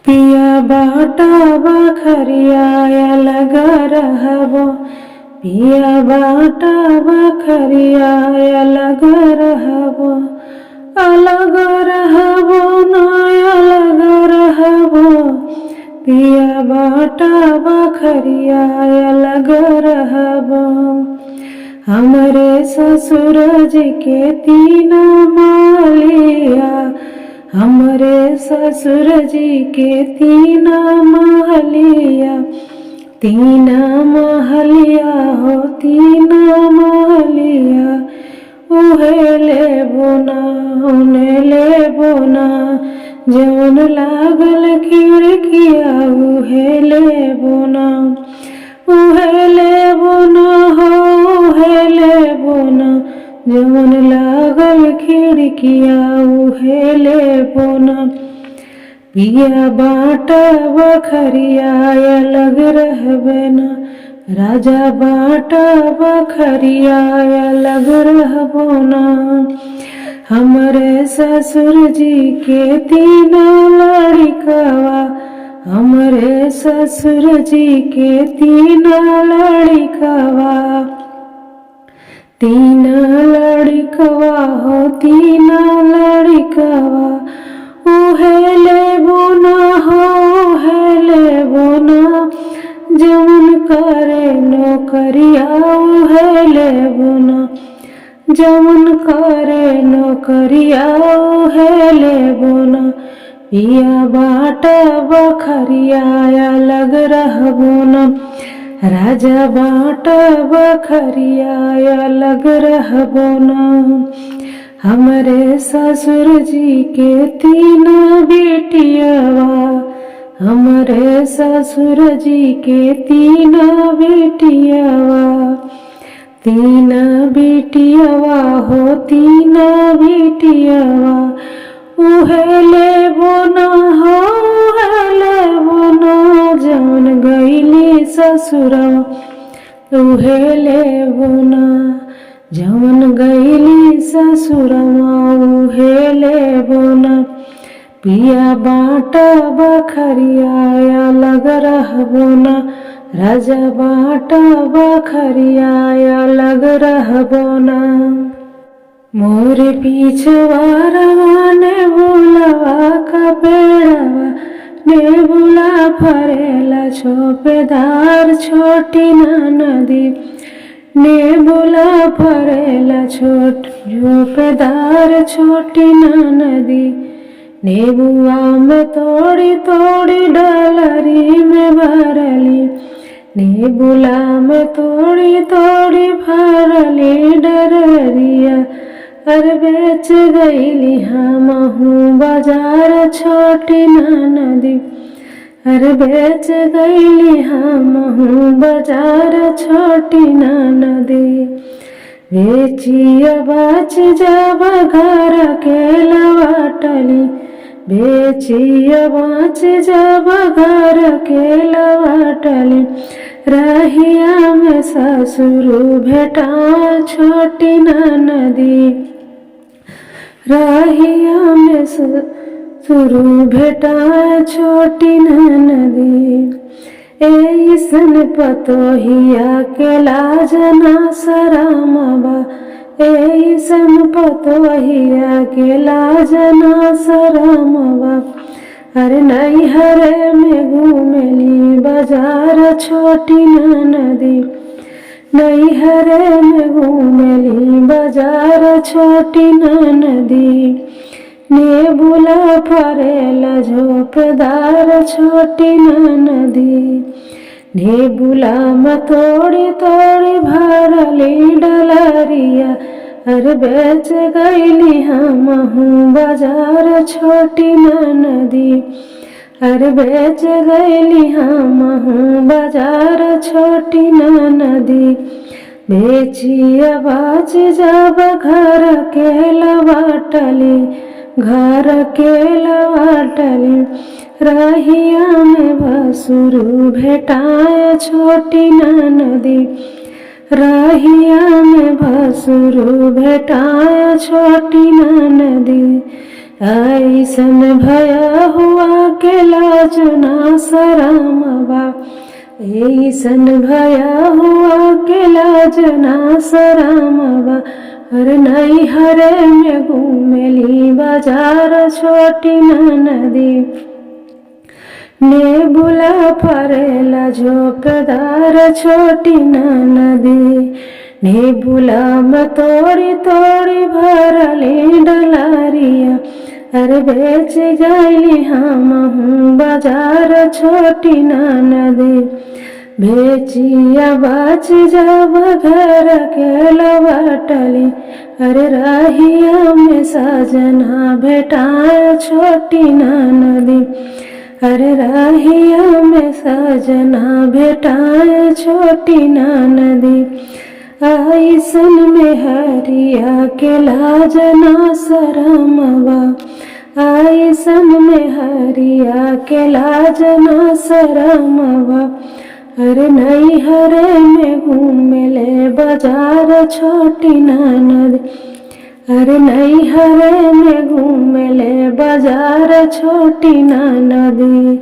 पिया बाटा बखरिया लगा रहबो, पिया बाटा बखरिया लगा रहबो, अलग रहबो ना अलग रहबो। पिया बाटा बखरिया अलग रहबो। हमरे ससुर जी के तीन मालिया, हमरे ससुर जी के तीन महलिया, तीन महलिया हो तीन महलिया। उहे लेबो ना उने लेबो ना, जौन लागल खिड़किया उहे लेबो ना, उहे लेबो ना हो उहे लेबो ना, जौन लागल खिड़किया उहे लेबो ना। पिया बाटा बखरिया अलग रहबे ना, राजा बाटा बखरिया अलग रहबो ना। हमरे ससुर जी के तीन लड़िकवा, हमरे ससुर जी के तीन लड़िकवा, तीन लड़िकवा हो तीन लड़िकवा। उहे लेबो ना हो उहे लेबो ना, जौन करे नौकरिया उहे लेबो ना, जौन करे नौकरिया उहे लेबो ना। पिया बाटा बखरिया अलग रहबो ना, राजा बाटा बखरिया अलग रहबो ना। हमरे ससुर जी के तीन बेटियावा, हमरे ससुर जी के तीन बेटियावा, तीन बेटियावा हो तीन बेटियावा। उहे लेबो ना हो उहे लेबो ना, जौन गईली ससुरवा उहे लेबो ना, जौन गईली ससुरवा उहे लेबो ना। पिया बाटा बखरिया अलग रहबो ना, राजा बाटा बखरिया अलग रहबो ना। मोरे पीछवारवा ने बुलवा का पेड़वा, ने बुला फरेला छोपेदार छोटी नदी, ने बुला फरेला छोट झोपेदार छोटी नदी। नेबुआ में तोड़ी तोड़ी डलरी में भरली, नेबुला में तोड़ी तोड़ी भरली डररिया। अरे बेच गईली हमहू बाजार छोटी नदी, अरे बेच गईली हमहू बाजार छोटी नदी। बेचिया बाच जब घर के लवाटली, बेचिया बाच जब घर के लवाटली। रहिया में ससुर भेटा छोटी नदी, रहिया में ससुर भेटा छोटी नदी। ऐसन पतोहिया के लाज ना शरमवा, ऐसन पतोहिया के लाज ना शरमवा। अरे नैहरे में घूमेली बाजार छोटी नदी, नैहरे में घूमेली बाजार छोटी नदी। नेबुला फरेला झोपेदार छोटी नदी, नेबुला में तोड़ी तोड़ी भरली डलरिया। अरे बेच गईली हमहू बाजार छोटी नदी, अरे बेच गईली हमहू बाजार छोटी नदी। बेचिया बाच जब घर के लवाटली, घर के लवाटली। रहिया में भसुरु भेटाए छोटी नदी, रहिया में भसुरु भेटाए छोटी नदी। ऐसन भया हुआ के लाज शरमवा। ऐसन भया हुआ के लाज ना शरमवा। अरे नैहरे में घूमेली बाजार छोटी ननदी। नेबुला फरेला झोपदार छोटी ननदी। नेबुला में तोड़ी तोड़ी भरली डलारिया। अरे बेच गईली हम हूँ बाजार छोटी ननदी। बेचिया बाच जब घर के लौटली। अरे रहिया में सजना भेटाए छोटी ननदी। अरे रहिया में सजना भेटाए छोटी ननदी। ऐसन में हरिया के लाज ना शरमवा। ऐसन में हरिया के लाज ना शरमवा। अरे नैहरे में घूमेले बाजार छोटी ननदी। अरे नैहरे में घूमेले बाजार छोटी ननदी।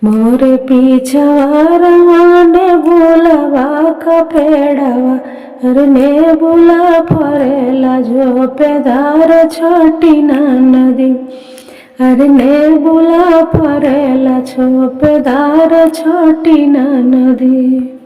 मोरे पीछवा रवाने बुलवा का पेड़वा। अरे नेबुला फरेला झोपेदार छोटी ननदी। अरे नेबुला फरेला झोपेदार छोटी ननदी।